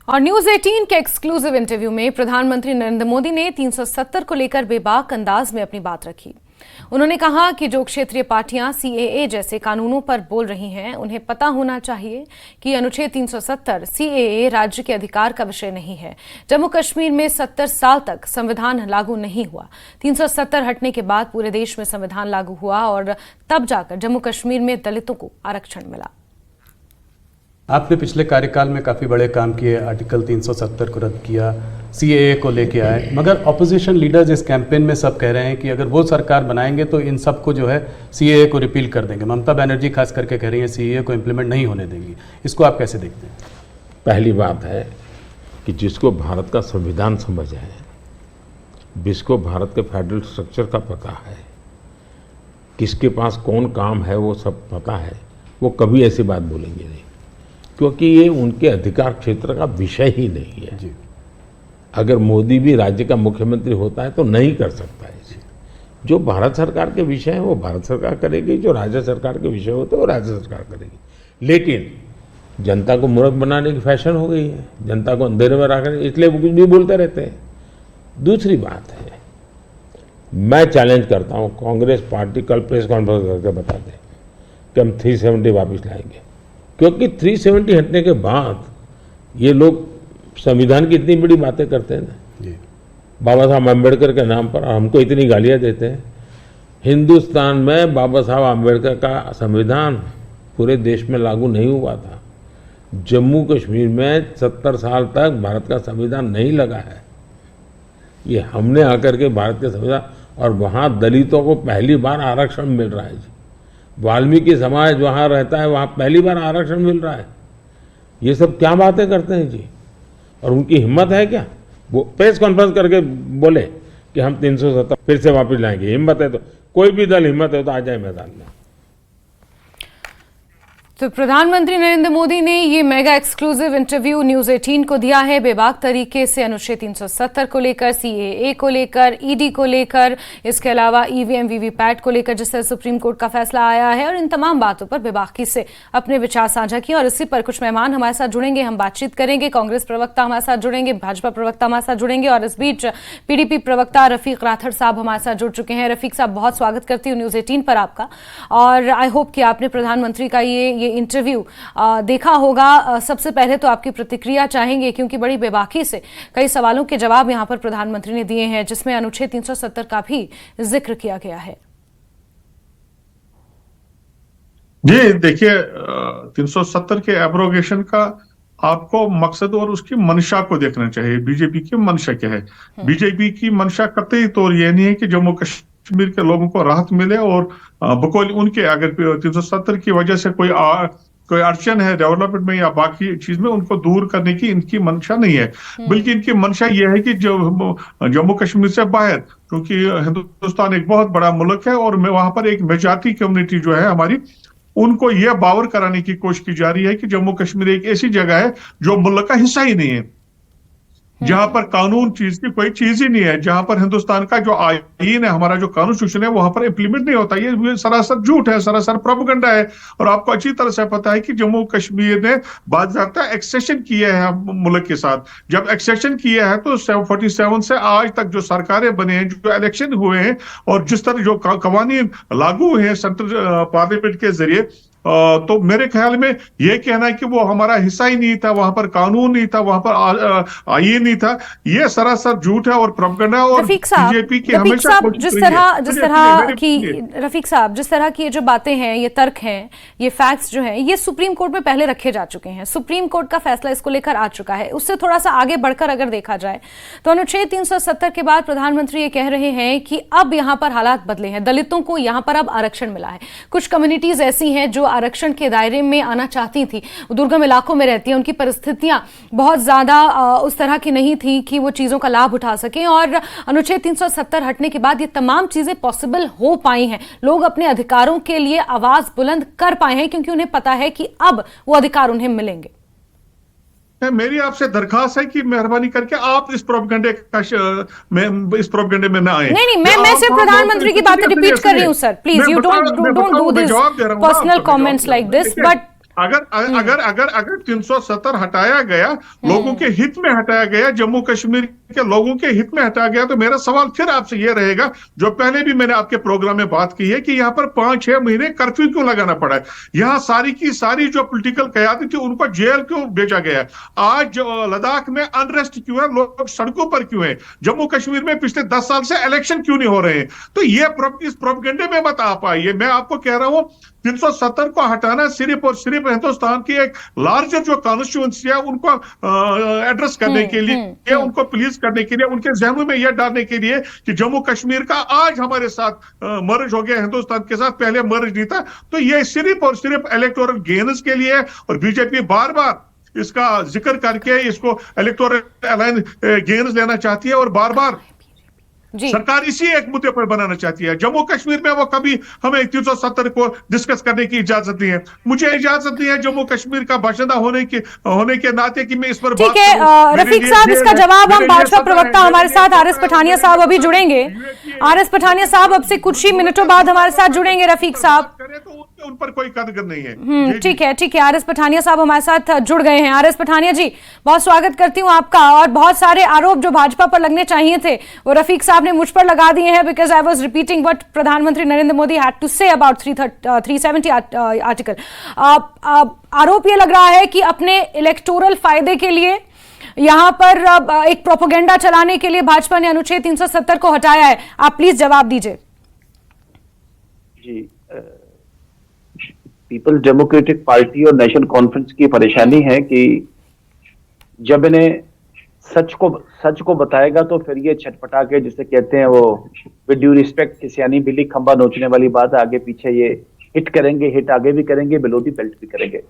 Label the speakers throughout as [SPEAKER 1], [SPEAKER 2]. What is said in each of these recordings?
[SPEAKER 1] और न्यूज 18 के exclusive interview में प्रधानमंत्री नरेंद्र मोदी ने 370 को लेकर बेबाक अंदाज में अपनी बात रखी। उन्होंने कहा कि जो क्षेत्रीय पार्टियां सीएए जैसे कानूनों पर बोल रही हैं, उन्हें पता होना चाहिए कि अनुच्छेद 370 सीएए राज्य के अधिकार का विषय नहीं है। जम्मू कश्मीर में 70 साल तक संविधान लागू नहीं हुआ। 370 हटने के बाद पूरे देश में संविधान लागू हुआ और तब जाकर जम्मू कश्मीर में दलितों को आरक्षण मिला।
[SPEAKER 2] आपने पिछले कार्यकाल में काफ़ी बड़े काम किए, आर्टिकल 370 को रद्द किया, सीएए को लेके आए, मगर ऑपोजिशन लीडर्स इस कैंपेन में सब कह रहे हैं कि अगर वो सरकार बनाएंगे तो इन सबको जो है सीएए को रिपील कर देंगे। ममता बनर्जी खास करके कह रही हैं सीएए को इम्प्लीमेंट नहीं होने देंगी। इसको आप कैसे देखते हैं?
[SPEAKER 3] पहली बात है कि जिसको भारत का संविधान समझ है, जिसको भारत के फेडरल स्ट्रक्चर का पता है, किसके पास कौन काम है वो सब पता है, वो कभी ऐसी बात बोलेंगे नहीं, क्योंकि ये उनके अधिकार क्षेत्र का विषय ही नहीं है। अगर मोदी भी राज्य का मुख्यमंत्री होता है तो नहीं कर सकता है। जो भारत सरकार के विषय है वो भारत सरकार करेगी, जो राज्य सरकार के विषय होते हैं वो राज्य सरकार करेगी। लेकिन जनता को मूर्ख बनाने की फैशन हो गई है, जनता को अंधेरे में रखने, इसलिए वो कुछ भी बोलते रहते हैं। दूसरी बात है, मैं चैलेंज करता हूँ कांग्रेस पार्टी कल प्रेस कॉन्फ्रेंस करके बता दें कि हम 370 वापस लाएंगे, क्योंकि 370 हटने के बाद ये लोग संविधान की इतनी बड़ी बातें करते हैं ना, बाबा साहब अम्बेडकर के नाम पर हमको इतनी गालियां देते हैं। हिंदुस्तान में बाबा साहब अम्बेडकर का संविधान पूरे देश में लागू नहीं हुआ था। जम्मू कश्मीर में 70 साल तक भारत का संविधान नहीं लगा है। ये हमने आकर के भारत के संविधान, और वहाँ दलितों को पहली बार आरक्षण मिल रहा है। वाल्मीकि समाज वहाँ रहता है, वहाँ पहली बार आरक्षण मिल रहा है। ये सब क्या बातें करते हैं जी? और उनकी हिम्मत है क्या वो प्रेस कॉन्फ्रेंस करके बोले कि हम 370 फिर से वापस लाएंगे? हिम्मत है तो कोई भी दल हिम्मत है तो आ जाए मैदान में।
[SPEAKER 1] तो प्रधानमंत्री नरेंद्र मोदी ने ये मेगा एक्सक्लूसिव इंटरव्यू न्यूज 18 को दिया है। बेबाक तरीके से अनुच्छेद 370 को लेकर, सीएए को लेकर, ईडी को लेकर, इसके अलावा ईवीएम वीवीपैट को लेकर जिससे सुप्रीम कोर्ट का फैसला आया है, और इन तमाम बातों पर बेबाकी से अपने विचार साझा किए। और इसी पर कुछ मेहमान हमारे साथ जुड़ेंगे, हम बातचीत करेंगे। कांग्रेस प्रवक्ता हमारे साथ जुड़ेंगे, भाजपा प्रवक्ता हमारे साथ जुड़ेंगे, और इस बीच पीडीपी प्रवक्ता रफीक राठौर साहब हमारे साथ जुड़ चुके हैं। रफीक साहब, बहुत स्वागत करती हूँ न्यूज 18 पर आपका। और आई होप कि आपने प्रधानमंत्री का ये इंटरव्यू देखा होगा। सबसे पहले तो आपकी प्रतिक्रिया चाहेंगे, क्योंकि बड़ी बेबाकी से कई सवालों के जवाब यहां पर प्रधानमंत्री ने दिए हैं, जिसमें अनुच्छेद 370 का भी जिक्र किया गया है।
[SPEAKER 4] जी देखिए, 370 के एब्रोगेशन का आपको मकसद और उसकी मंशा को देखना चाहिए। बीजेपी की मंशा क्या है? बीजेपी की मंशा कतई तौर ये नहीं है कि जम्मू कश्मीर के लोगों को राहत मिले, और बकौल उनके अगर 370 की वजह से कोई अड़चन है डेवलपमेंट में या बाकी चीज में, उनको दूर करने की इनकी मंशा नहीं है। बल्कि इनकी मंशा यह है कि जो जम्मू कश्मीर से बाहर, क्योंकि हिंदुस्तान एक बहुत बड़ा मुल्क है और वहां पर एक मेजॉरिटी कम्युनिटी जो है हमारी, उनको यह बावर कराने की कोशिश की जा रही है कि जम्मू कश्मीर एक ऐसी जगह है जो मुल्क का हिस्सा ही नहीं है, जहां पर कानून चीज की कोई चीज ही नहीं है, जहां पर हिंदुस्तान का जो आईन है, हमारा जो कानून है, वहां पर इंप्लीमेंट नहीं होता। ये सरासर झूठ है, सरासर प्रोपेगेंडा है। और आपको अच्छी तरह से पता है कि जम्मू कश्मीर ने बाकायदा एक्सेशन किया है मुल्क के साथ। जब एक्सेशन किया है तो 47 से आज तक जो सरकारें बने हैं, जो इलेक्शन हुए हैं, और जिस तरह जो कवानीन लागू हुए हैं सेंट्रल पार्लियामेंट के जरिए, तो मेरे ख्याल में यह कहना है कि वो हमारा हिस्सा ही नहीं था, वहां पर कानून नहीं था, वहां पर आईन नहीं था, ये सरासर झूठ है और प्रोपेगेंडा। और बीजेपी की हमेशा
[SPEAKER 1] जिस तरह की ये जो बातें हैं, ये तर्क हैं, ये फैक्ट्स जो हैं, ये सुप्रीम कोर्ट में पहले रखे जा चुके हैं। सुप्रीम कोर्ट का फैसला इसको लेकर आ चुका है। उससे थोड़ा सा आगे बढ़कर अगर देखा जाए तो अनुच्छेद 370 के बाद प्रधानमंत्री ये कह रहे हैं कि अब यहां पर हालात बदले हैं, दलितों को यहां पर अब आरक्षण मिला है। कुछ कम्युनिटीज ऐसी हैं जो आरक्षण के दायरे में आना चाहती थी, दुर्गम इलाकों में रहती हैं, उनकी परिस्थितियां बहुत ज्यादा उस तरह की नहीं थी कि वो चीजों का लाभ उठा सकें, और अनुच्छेद 370 हटने के बाद ये तमाम चीजें पॉसिबल हो पाई हैं। लोग अपने अधिकारों के लिए आवाज बुलंद कर पाए हैं, क्योंकि उन्हें पता है कि अब वो अधिकार उन्हें मिलेंगे।
[SPEAKER 4] मेरी आपसे दरखास्त है कि मेहरबानी करके आप इस प्रोपेगेंडे में ना आए।
[SPEAKER 1] नहीं, मैं सिर्फ प्रधानमंत्री की बातें रिपीट कर रही हूं sir. Please, you don't do this personal comments like this, but
[SPEAKER 4] अगर 370 हटाया गया, लोगों के हित में हटाया गया, जम्मू कश्मीर के लोगों के हित में हटाया गया, तो मेरा सवाल फिर आपसे यह रहेगा, जो पहले भी मैंने आपके प्रोग्राम में बात की है, कि यहाँ पर 5-6 महीने कर्फ्यू क्यों लगाना पड़ा है? यहाँ सारी की सारी जो पॉलिटिकल कयादत थी उनको जेल क्यों भेजा गया है? आज लद्दाख में अनरेस्ट क्यों है? लोग सड़कों पर क्यों है? जम्मू कश्मीर में पिछले 10 साल से इलेक्शन क्यों नहीं हो रहे हैं? तो ये इस प्रोपेगेंडे में मत आ पाइए। मैं आपको कह रहा हूं 370 को हटाना सिर्फ और सिर्फ हिंदुस्तान की एक लार्जर जो कॉन्स्टिट्यूंसी है उनको एड्रेस करने के लिए, उनको प्लीज करने के लिए, उनके जहनों में यह डालने के लिए कि जम्मू कश्मीर का आज हमारे साथ मर्ज हो गया हिंदुस्तान के साथ, पहले मर्ज नहीं था। तो यह सिर्फ और सिर्फ इलेक्टोरल गेन्स के लिए, और बीजेपी बार बार इसका जिक्र करके इसको इलेक्टोरल अलायंस गेन्स लेना चाहती है, और बार बार सरकार इसी एक मुद्दे पर बनाना चाहती है। जम्मू कश्मीर में वो कभी हमें 370 को डिस्कस करने की इजाजत नहीं है। मुझे इजाजत नहीं है जम्मू कश्मीर का बाशिंदा होने के नाते कि मैं इस पर बात
[SPEAKER 1] ठीक है। रफीक साहब, इसका जवाब हम भाजपा प्रवक्ता हमारे साथ आरएस पठानिया साहब अभी जुड़ेंगे। आरएस पठानिया साहब अब से कुछ ही मिनटों बाद हमारे साथ जुड़ेंगे। रफीक साहब,
[SPEAKER 4] उन पर कोई कदर नहीं है।
[SPEAKER 1] ठीक है। आरएस पठानिया साहब हमारे साथ जुड़ गए हैं। आरएस पठानिया जी, बहुत स्वागत करती हूं आपका। और बहुत सारे आरोप जो भाजपा पर लगने चाहिए थे वो रफीक साहब ने मुझ पर लगा दिए हैं, because I was repeating what प्रधानमंत्री Narendra Modi had to say about 370 article. आरोप ये लग रहा है कि अपने इलेक्टोरल फायदे के लिए, यहां पर एक प्रोपेगेंडा चलाने के लिए भाजपा ने अनुच्छेद 370 को हटाया है। आप प्लीज जवाब दीजिए।
[SPEAKER 5] जी, पीपल्स डेमोक्रेटिक पार्टी और नेशनल कॉन्फ्रेंस की परेशानी है कि जब इन्हें सच को बताएगा तो फिर ये छटपटा के, जिसे कहते हैं वो विद ड्यू रिस्पेक्ट, किसी यानी बिल्ली खंबा नोचने वाली बात, आगे पीछे ये हिट करेंगे, हिट आगे भी करेंगे, बिलो दी बेल्ट भी करेंगे।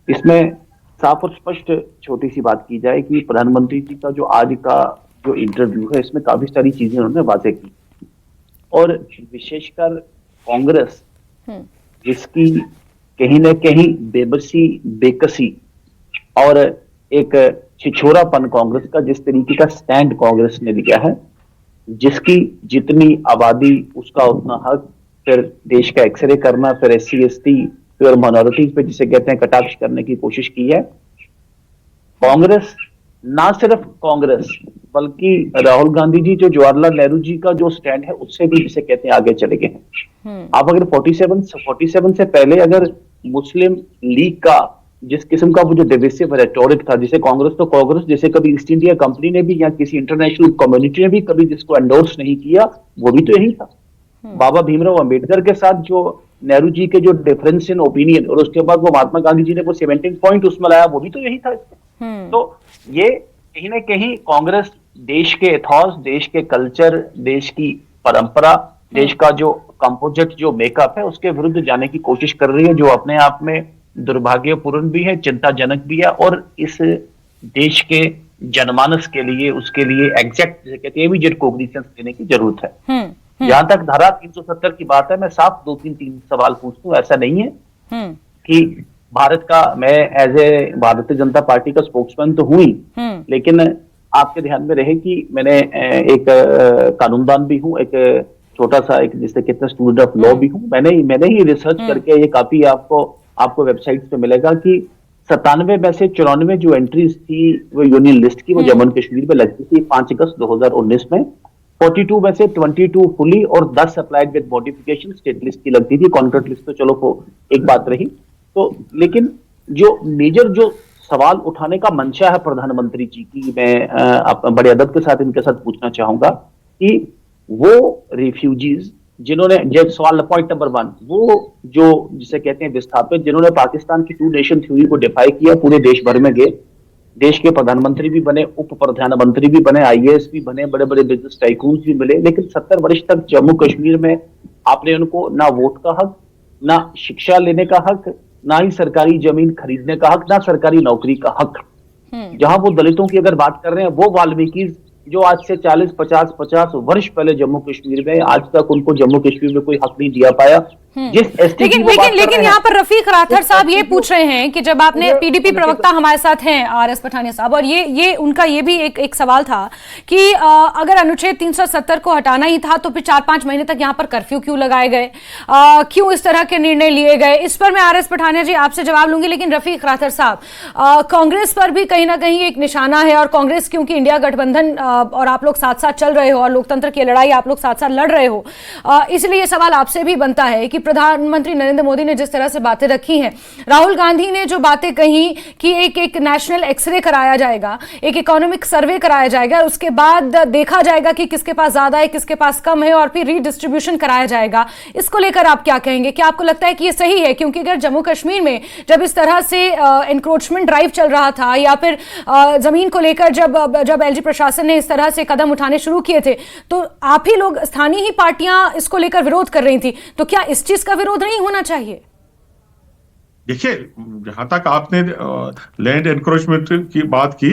[SPEAKER 5] इसमें साफ और स्पष्ट छोटी सी बात की जाए कि प्रधानमंत्री जी का जो आज का जो इंटरव्यू है, इसमें काफी सारी चीजें उन्होंने वाजे की, और विशेषकर कांग्रेस जिसकी कहीं न कहीं बेबसी, बेकसी और एक छिछोरापन कांग्रेस का, जिस तरीके का स्टैंड कांग्रेस ने लिया है, जिसकी जितनी आबादी उसका उतना हक, फिर देश का एक्सरे करना, फिर SC ST, फिर माइनॉरिटीज पे जिसे कहते हैं कटाक्ष करने की कोशिश की है। कांग्रेस, ना सिर्फ कांग्रेस बल्कि राहुल गांधी जी जो जवाहरलाल नेहरू जी का जो स्टैंड है उससे भी जिसे कहते हैं आगे चले गए हैं। आप अगर 47 से पहले अगर मुस्लिम लीग का जिस किस्म का वो जो डिविसिव रेटोरिक था, जिसे कांग्रेस जैसे कभी ईस्ट इंडिया कंपनी ने भी या किसी इंटरनेशनल कम्युनिटी ने भी कभी जिसको एंडोर्स नहीं किया, वो भी तो यही था। बाबा भीमराव अंबेडकर के साथ जो नेहरू जी के जो डिफरेंस इन ओपिनियन, और उसके बाद वो महात्मा गांधी जी ने वो 17 पॉइंट उसमें लाया, वो भी तो यही था। तो ये कहीं ना कहीं कांग्रेस देश के एथॉस, देश के कल्चर, देश की परंपरा, देश का जो कंपोजिट जो मेकअप है उसके विरुद्ध जाने की कोशिश कर रही है, जो अपने आप में दुर्भाग्यपूर्ण भी है, चिंताजनक भी है, और इस देश के जनमानस के लिए, उसके लिए एग्जैक्ट कहते हैं इमीडिएट कोग्निसेंस देने की जरूरत है। जहां तक धारा 370 की बात है, मैं साफ 2-3 सवाल पूछता हूं। ऐसा नहीं है कि भारत का, मैं as a Bharatiya Janata party का स्पोक्समैन तो हुई, लेकिन आपके ध्यान में रहे कि मैंने एक कानूनदान भी हूं, एक छोटा सा एक जिसे कहते हैं स्टूडेंट ऑफ लॉ भी हूं। मैंने ही रिसर्च करके, ये काफी आपको वेबसाइट पे मिलेगा कि 97 में से 94 जो एंट्रीज थी वो यूनियन लिस्ट की, वो जम्मू कश्मीर में लगती थी 5 अगस्त 2019 में। 42 में से 22 फुली और 10 applied with modification state list की लगती थी। कॉन्ट्रैक्ट लिस्ट तो चलो वो एक बात रही। तो लेकिन जो मेजर जो सवाल उठाने का मंशा है प्रधानमंत्री जी की, मैं बड़े अदब के साथ इनके साथ पूछना चाहूंगा कि वो रिफ्यूजीज जिन्होंने, जब सवाल पॉइंट नंबर 1, वो जो जिसे कहते हैं विस्थापित, जिन्होंने पाकिस्तान की 2 नेशन थ्योरी को डिफाई किया, पूरे देश भर में गए, देश के प्रधानमंत्री भी बने, उप प्रधानमंत्री भी बने, IAS भी बने, बड़े बड़े बिजनेस टाइकून्स भी मिले, लेकिन 70 वर्ष तक जम्मू कश्मीर में आपने उनको ना वोट का हक, ना शिक्षा लेने का हक, ना ही सरकारी जमीन खरीदने का हक, ना सरकारी नौकरी का हक। जहां वो दलितों की अगर बात कर रहे हैं, वो वाल्मीकि जो आज से 40, 50 वर्ष पहले जम्मू कश्मीर में, आज तक उनको जम्मू कश्मीर में कोई हक नहीं दिया पाया,
[SPEAKER 1] लेकिन यहाँ पर रफीक राठौर साहब ये पूछ रहे हैं कि जब आपने पीडीपी प्रवक्ता हमारे साथ हैं आरएस पठानिया साहब, और ये उनका ये भी एक सवाल था कि अगर अनुच्छेद 370 को हटाना ही था तो फिर 4-5 महीने तक यहाँ पर कर्फ्यू क्यों लगाए गए, क्यों इस तरह के निर्णय लिए गए। इस पर मैं आरएस पठानिया जी आपसे जवाब लूंगी, लेकिन रफीक राठौर साहब, कांग्रेस पर भी कहीं ना कहीं एक निशाना है, और कांग्रेस क्योंकि इंडिया गठबंधन और आप लोग साथ साथ चल रहे हो और लोकतंत्र की लड़ाई आप लोग साथ साथ लड़ रहे हो, इसलिए ये सवाल आपसे भी बनता है कि प्रधानमंत्री नरेंद्र मोदी ने जिस तरह से बातें रखी हैं, राहुल गांधी ने जो बातें कही कि एक नेशनल एक्सरे कराया जाएगा, एक इकोनॉमिक सर्वे कराया जाएगा, उसके बाद देखा जाएगा कि किसके पास ज्यादा है किसके पास कम है, और फिर रीडिस्ट्रीब्यूशन कराया जाएगा, इसको लेकर आप क्या कहेंगे? क्या आपको लगता है कि ये सही है? क्योंकि अगर जम्मू कश्मीर में जब इस तरह से एनक्रोचमेंट ड्राइव चल रहा था, या फिर जमीन को लेकर जब एलजी प्रशासन ने इस तरह से कदम उठाने शुरू किए थे, तो आप ही लोग, स्थानीय ही पार्टियां इसको लेकर विरोध कर रही थी, तो क्या इस चीज का विरोध नहीं होना चाहिए?
[SPEAKER 4] देखिए, जहां तक आपने लैंड एनक्रोचमेंट की बात की,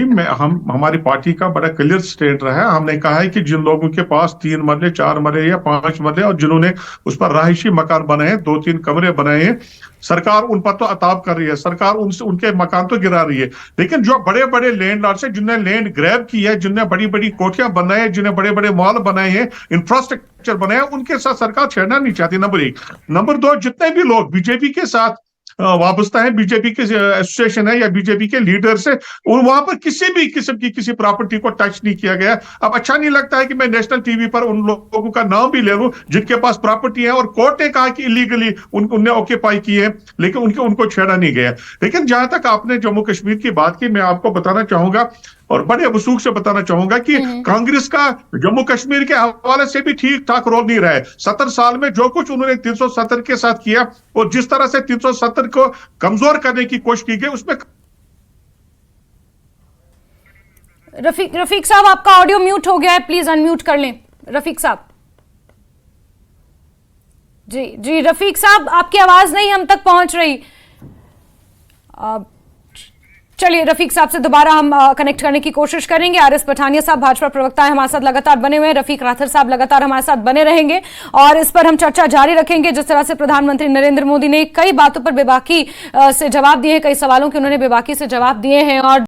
[SPEAKER 4] हमारी पार्टी का बड़ा क्लियर स्टैंड रहा है। हमने कहा है कि जिन लोगों के पास 3 मरले 4 मरले या 5 मरले और जिन्होंने उस पर रहायशी मकान बनाए हैं, 2-3 कमरे बनाए हैं, सरकार उन पर तो अताब कर रही है, सरकार उनके मकान तो गिरा रही है। लेकिन जो बड़े बड़े लैंड लॉर्ड्स हैं, जिन्होंने लैंड ग्रैब की है, जिन्होंने बड़ी बड़ी कोठियां बनाए हैं, जिन्हें बड़े बड़े मॉल बनाए हैं, इंफ्रास्ट्रक्चर बनाया, उनके साथ सरकार छेड़ना नहीं चाहती, नंबर 1। नंबर 2, जितने भी लोग बीजेपी के साथ वाबस्ता है, बीजेपी के एसोसिएशन है या बीजेपी के लीडर्स है, और वहां पर किसी भी किस्म की किसी प्रॉपर्टी को टच नहीं किया गया। अब अच्छा नहीं लगता है कि मैं नेशनल टीवी पर उन लोगों का नाम भी ले लूं जिनके पास प्रॉपर्टी है और कोर्ट ने कहा कि इलीगली उनने ऑक्यूपाई की है, लेकिन उनको छेड़ा नहीं गया। लेकिन जहां तक आपने जम्मू कश्मीर की बात की, मैं आपको बताना चाहूंगा और बड़े वसूख से बताना चाहूंगा कि कांग्रेस का जम्मू कश्मीर के हवाले से भी ठीक ठाक रोल नहीं रहा है। 70 साल में जो कुछ उन्होंने 370 के साथ किया और जिस तरह से 370 को कमजोर करने की कोशिश की गई, उसमें
[SPEAKER 1] रफीक साहब, आपका ऑडियो म्यूट हो गया है, प्लीज अनम्यूट कर लें। रफीक साहब जी रफीक साहब, आपकी आवाज नहीं हम तक पहुंच रही। चलिए, रफीक साहब से दोबारा हम कनेक्ट करने की कोशिश करेंगे। आरएस पठानिया साहब भाजपा प्रवक्ता है, हमारे साथ लगातार बने हुए हैं। रफीक राठौर साहब लगातार हमारे साथ बने रहेंगे और इस पर हम चर्चा जारी रखेंगे। जिस तरह से प्रधानमंत्री नरेंद्र मोदी ने कई बातों पर बेबाकी से जवाब दिए हैं, कई सवालों के उन्होंने बेबाकी से जवाब दिए हैं, और